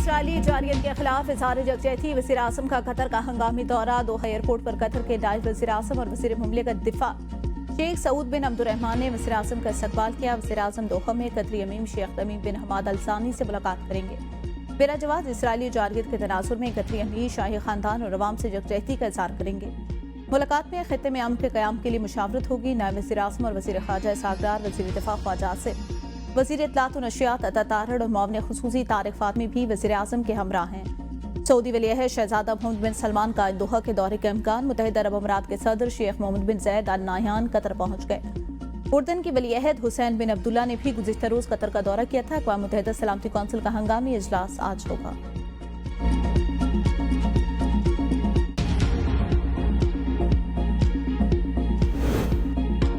Israeli जारियत के खिलाफ इज़हार यकजहती। वज़ीर आज़म का कतर का हंगामी दौरा। दोहा एयरपोर्ट पर कतर के नायब वज़ीर आज़म और वज़ीर मुमलिकत दिफा शेख सऊद बिन अब्दुर्रहमान ने वज़ीर आज़म का इस्तकबाल किया। वज़ीर आज़म दोहा में कतरी अमीर शेख तमीम बिन हमाद अल सानी से मुलाकात करेंगे। बेरा जवाब इसराइली जारियत के तनाजुर में कतरी अमीर शाही खानदान और अवाम से यकजहती का इज़हार करेंगे। मुलाकात में खित्ते में अमन के क़याम के लिए मुशावरत होगी। नायब वज़ीर आज़म और वज़ीर ख़ारजा सागदार, वज़ीर दिफा ख्वाजा आसिफ, वज़ीर इत्तलात व नशियात अता तारड़ और मुआविन खुसूसी तारिक फातमी भी वज़ीर आज़म के हमरा हैं। सऊदी वलीअहद शहजादा मोहम्मद बिन सलमान का दोहा के दौरे के इम्कान। मुत्तहिदा अरब अमीरात के सदर शेख मोहम्मद बिन ज़ैद अल नाह्यान कतर पहुंच गए। उर्दन की वलीअहद हुसैन बिन अब्दुल्ला ने भी गुज़िश्ता रोज़ कतर का दौरा किया था। अक़वाम मुत्तहिदा सलामती कौंसिल का हंगामी इजलास आज होगा।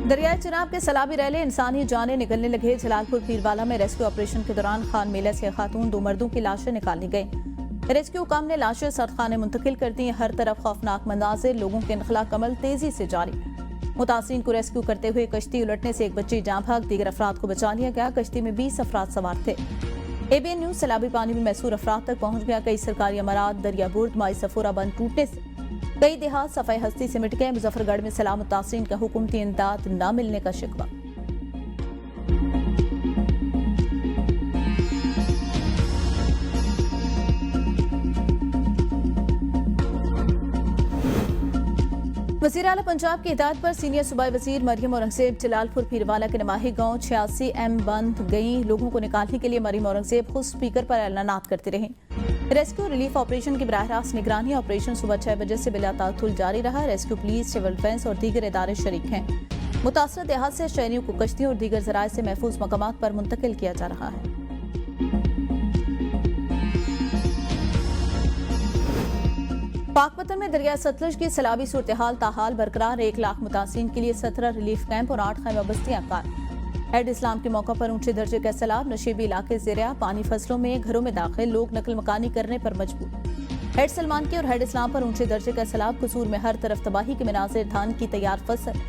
दरियाई चिनाब के सलाबी रैले इंसानी जानें निकलने लगे। जलालपुर पीरवाला में रेस्क्यू ऑपरेशन के दौरान खान मेला से खातून 2 मर्दों की लाशें निकाली गई। रेस्क्यू काम ने लाशें सड़खाने मुंतकिल कर दी। हर तरफ खौफनाक मंजाजिर, लोगों के इनखला कमल तेजी से जारी। मुतासिरीन को रेस्क्यू करते हुए कश्ती उलटने से एक बच्ची जाँ भाग, दीगर अफराद को बचा लिया गया। कश्ती में 20 अफराद सवार थे। ABN न्यूज सैलाबी पानी में मैसूर अफराद तक पहुंच गया। कई सरकारी अमारात, दरिया बुर्द, माई सफोरा बंद टूटने से कई देहात सफाई हस्ती सिमट गए। मुजफ्फरगढ़ में सलाम मुतासिरीन का हुकूमती इमदाद न मिलने का शिकवा। वज़ीर आला पंजाब की हिदायत पर सीनियर सूबाई वज़ीर मरियम औरंगज़ेब जलालपुर पीरवाला के नमाही गांव 86M बंद गई। लोगों को निकालने के लिए मरियम औरंगज़ेब खुद स्पीकर पर ऐलानात करते रहे। रेस्क्यू रिलीफ ऑपरेशन की बराह रास्त निगरानी ऑपरेशन सुबह 6 बजे से बिला तातुल जारी रहा। रेस्क्यू पुलिस, सिविल डिफेंस और दीगर इदारे शरीक हैं। मुतासर देहात से शहरियों को कश्तियों और दीगर ज़राए से महफूज मकामात पर मुंतकिल किया जा रहा है। पाकपतन में दरिया सतलुज की सैलाबी सूरत हाल ताहाल बरकरार। 1 लाख मुतासिरीन के लिए 17 रिलीफ कैंप और 8 खैमा बस्तियां कायम। हेड इस्लाम के मौका पर ऊंचे दर्जे का सैलाब, नशीबी इलाके ज़ेरिया पानी, फसलों में घरों में दाखिल, लोग नकल मकानी करने पर मजबूर। हेड सलमान के और हेड इस्लाम पर ऊंचे दर्जे का सैलाब, कसूर में हर तरफ तबाही के मनाजिर, धान की तैयार फसल,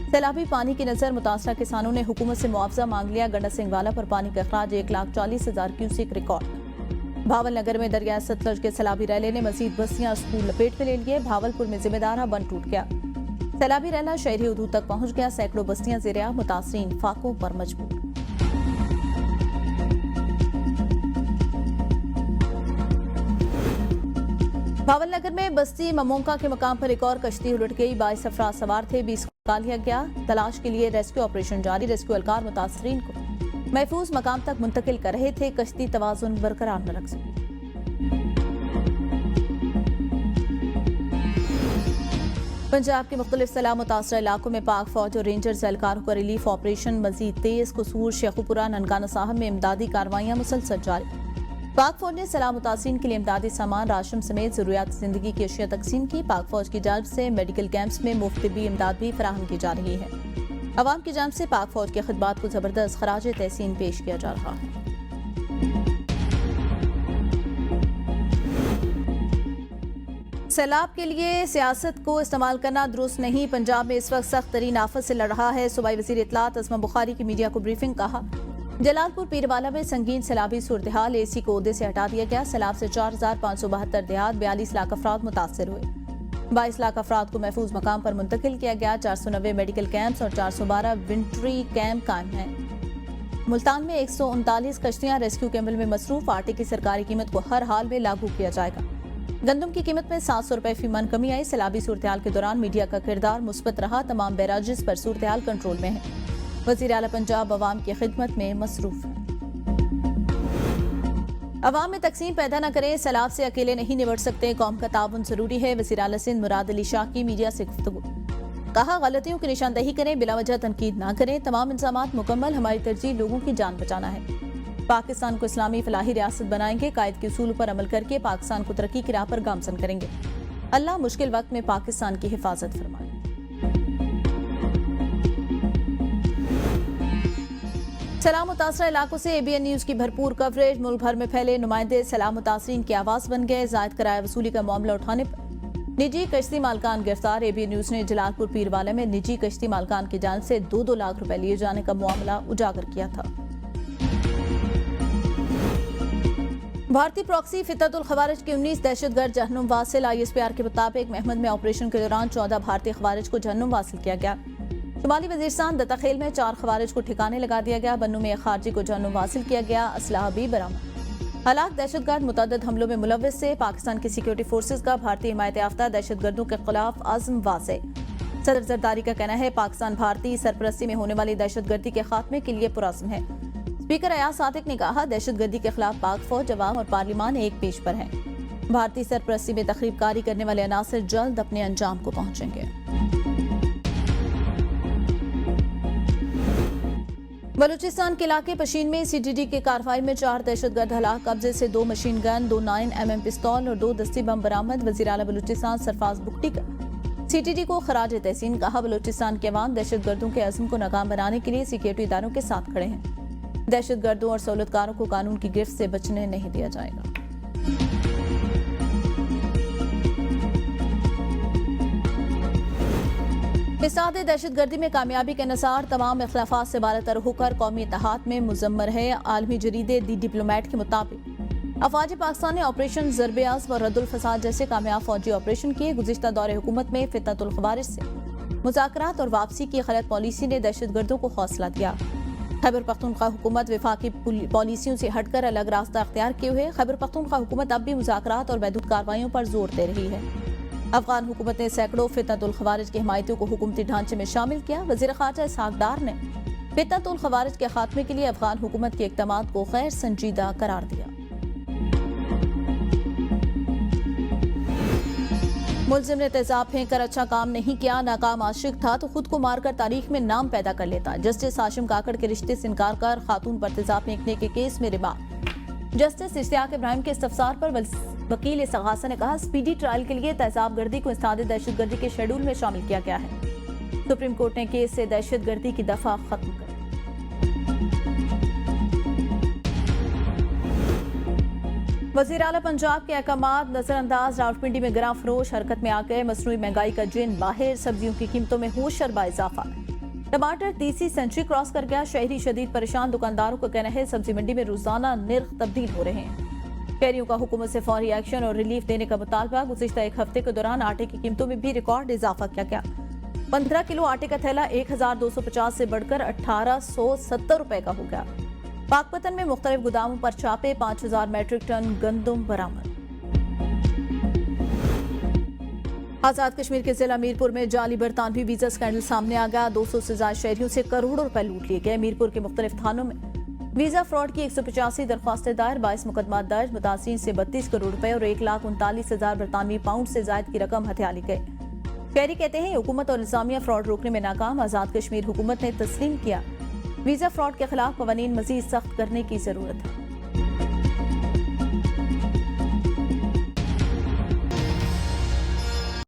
सैलाबी पानी की नजर। मुतासरा किसानों ने हुकूमत से मुआवजा मांग लिया। गंडा सिंहवाला पर पानी का अखराज 1,40,000 क्यूसेक रिकॉर्ड। भावल नगर में दरिया सतलुज के सैलाबी रैले ने मजीद बस्तियां स्कूल लपेट में ले लिए। भावलपुर में जिम्मेदारा बंद टूट गया। सैलाबी रैला शहरी हदूद तक पहुंच गया। सैकड़ों बस्तियां ज़ेरिया, मुतासरीन फाकों पर मजबूर। भावल नगर में बस्ती ममोंका के मकाम पर एक और कश्ती उलट गई। 22 अफराद सवार थे, 20 को निकाल लिया गया। तलाश के लिए रेस्क्यू ऑपरेशन जारी। रेस्क्यू एहलकार मुतासरीन को महफूज मकाम तक मुंतकिल कर रहे थे। कश्ती तवाजुन बरकरार न रख सकी। पंजाब के मुख्तलिफ सैलाब मुतासर इलाकों में पाक फौज और रेंजर्स एहलकारों का रिलीफ ऑपरेशन मजीद तेज। कसूर, शेखुपुरा, ननकाना साहब में इमदादी कार्रवाइयां मुसलसल जारी। पाक फौज ने सैलाब मुतासिरीन के लिए इमदादी सामान, राशन समेत जरूरियात जिंदगी की अशिया तकसीम की। पाक फौज की जानिब से मेडिकल कैंप्स में मुफ्त तिब्बी इमदाद भी फराहम की जा रही है। अवाम की जानिब से पाक फौज की खिदमात को जबरदस्त खराज तहसीन पेश किया जा रहा है। सैलाब के लिए सियासत को इस्तेमाल करना दुरुस्त नहीं। पंजाब में इस वक्त सख्त तरीन आफत से लड़ रहा है। सूबाई वज़ीर इत्तलात असमा बुखारी की मीडिया को ब्रीफिंग। कहा, जलालपुर पीरवाला में संगीन सैलाबी सूरत हाल, AC को ओहदे से हटा दिया गया। सैलाब से 4,572 देहात, 42 लाख अफराद मुतासर हुए। 22 लाख अफराद को महफूज मकाम पर मुंतकिल किया गया। 490 मेडिकल कैंप्स और 412 विंट्री कैंप कायम हैं। मुल्तान में 139 कश्तियां रेस्क्यू के अमल में मसरूफ। आटे की सरकारी कीमत को हर हाल में लागू किया जाएगा। गंदम की कीमत में 700 रुपए फी मन कमी आई। सैलाबी सूरत हाल के दौरान मीडिया का किरदार मुस्बत रहा। तमाम बैराजेस पर सूरत हाल कंट्रोल में है। वज़ीर आला पंजाब अवाम की खिदमत में मसरूफ है। अवाम में तकसीम पैदा न करें। सैलाब से अकेले नहीं निबट सकते, कौम का ताउन जरूरी है। वज़ीर आला सिंध मुराद अली शाह की मीडिया से गुफ्तगू। कहा, गलतियों की निशानदही करें, बिला वजह तनकीद न करें। तमाम इंतजामात मुकम्मल, हमारी तरजीह लोगों की जान बचाना है। पाकिस्तान को इस्लामी फलाही रियासत बनाएंगे। कायद के उसूल पर अमल करके पाकिस्तान को तरक्की की राह पर गामजन करेंगे। अल्लाह मुश्किल वक्त में पाकिस्तान की हिफाजत फरमाए। सैलाब मुतासरा इलाकों से ABN न्यूज की भरपूर कवरेज। मुल्क भर में फैले नुमाइंदे सैलाब मुतासरीन की आवाज बन गए। जायद किराया वसूली का मामला उठाने पर निजी कश्ती मालकान गिरफ्तार। ABN न्यूज ने जलालपुर पीरवाला में निजी कश्ती मालकान की जान से 2-2 लाख रुपए लिए जाने का मामला उजागर किया था। भारतीय प्रॉक्सी फिततुल खवारिज के 19 दहशतगर्द जहन्नुम वासिल। ISPR के मुताबिक महमद में ऑपरेशन के दौरान 14 भारतीय खवारिज को जहन्नुम वासिल किया गया। शुमाली वजीरस्तान दत्ताखेल में 4 खवारिज को ठिकाने लगा दिया गया। बन्नू में एक खारजी को जहन्नुम वासिल किया गया। असलहा भी बरामद। हलाक दहशतगर्द मुतअद्दिद हमलों में मुलव्वस से पाकिस्तान की सिक्योरिटी फोर्सेज का भारतीय हिमायत याफ्ता दहशतगर्दों के खिलाफ आज़म वाज़े। सदर जरदारी का कहना है पाकिस्तान भारतीय सरपरस्ती में होने वाली दहशतगर्दी के खात्मे के लिए पुरअज़्म है। स्पीकर अयाज सादिक ने कहा दहशतगर्दी के खिलाफ पाक फौज, अवाम और पार्लियामान एक पेश पर है। भारतीय सरपरस्ती में तखरीबकारी करने वाले अनासर जल्द अपने अंजाम को पहुंचेंगे। बलूचिस्तान के इलाके पशीन में CTD की कार्रवाई में 4 दहशतगर्द हलाक। कब्जे से 2 मशीन गन, 2 9mm पिस्तौल और 2 दस्ती बम बरामद। वज़ीर आला बलूचिस्तान सरफराज बुगटी का CTD को खराज तहसीन। कहा बलूचिस्तान के अवाम दहशतगर्दों के अज़्म को नाकाम बनाने के लिए सिक्योरिटी इदारों के साथ खड़े हैं। दहशतगर्दों और सहूलतकारों को कानून की गिरफ्त से बचने नहीं दिया जाएगा। फिसाद दहशतगर्दी में कामयाबी के अनुसार तमाम इख्लाफात से बालातर होकर कौमी इत्तेहाद में मुजम्मर है। आलमी जरीदे दी डिप्लोमेट के मुताबिक अफवाज पाकिस्तान ने ऑपरेशन ज़र्बे अज़्म और रद्दुल फसाद जैसे कामयाब फौजी ऑपरेशन किए। गुज़िश्ता दौरे हुकूमत में फितनतुल खवारिज से मुज़ाकरात और वापसी की गलत पॉलिसी ने दहशतगर्दों को हौसला दिया। खैबर पख्तूनख्वा हुकूमत वफाकी पॉलिसियों से हटकर अलग रास्ता अख्तियार किए हुए। खैबर पख्तूनख्वा हुकूमत अब भी मुज़ाकरात और महदूद कार्रवाइयों पर जोर दे रही है। अफगान हुकूमत ने सैकड़ों फितनतुल खवारिज के हिमायतियों को हुकूमती ढांचे में शामिल किया। वज़ीर ख़ारजा इसहाक डार ने फितनतुल खवारिज के खात्मे के लिए अफगान हुकूमत के इक़दामात को गैर संजीदा करार दिया। मुल्जिम ने तेजाब फेंक कर अच्छा काम नहीं किया, नाकाम आशिक था तो खुद को मारकर तारीख में नाम पैदा कर लेता। जस्टिस हाशिम काकड़ के रिश्ते से इनकार कर खातून पर तेजाब फेंकने के केस में रिमांड। जस्टिस इश्तियाक इब्राहिम के इस्तफसार पर वकील इस्तगासा ने कहा स्पीडी ट्रायल के लिए तेजाबगर्दी को इस्तादे दहशतगर्दी के शेड्यूल में शामिल किया गया है। सुप्रीम कोर्ट ने केस से दहशतगर्दी की दफा खत्म कर दी। वज़ीर आला पंजाब के अहकामात नजरअंदाज। रावलपिंडी में गिरां फरोश हरकत में आ गए। मसनूई महंगाई का जिन बाहर। सब्जियों की कीमतों में होशरबा इजाफा। टमाटर तीसरी सेंचुरी क्रॉस कर गया। शहरी शदीद परेशान। दुकानदारों का कहना है सब्जी मंडी में रोजाना निर्ख तब्दील हो रहे हैं। शहरियों का हुकूमत से फौरी एक्शन और रिलीफ देने का मुतालबा। गुज़िश्ता एक हफ्ते के दौरान आटे की कीमतों में भी रिकॉर्ड इजाफा किया गया। 15 किलो आटे का थैला 1250 से बढ़कर 1870 रुपए का हो गया। पाकपतन में मुख्तलिफ गोदामों पर छापे। 5000 मैट्रिक टन गंदम बरामद। आजाद कश्मीर के जिला मीरपुर में जाली बरतानवी वीजा स्कैंडल सामने आ गया। 200 से ज्यादा शहरियों से करोड़ों रुपए लूट लिए गए। मीरपुर के मुख्तलिफ थानों में वीजा फ्रॉड की 185 दरख्वास्तें दायर। 22 मुकदमा दर्ज। मुतासिरीन से 32 करोड़ रुपए और 1,39,000 बरतानवी पाउंड से ज्यादा की रकम हथिया ली गई। शहरी कहते हैं हुकूमत और इंतजामिया फ्रॉड रोकने में नाकाम। आजाद कश्मीर हुकूमत ने तस्लीम किया वीजा फ्रॉड के खिलाफ कवानीन मजीद सख्त करने की जरूरत है।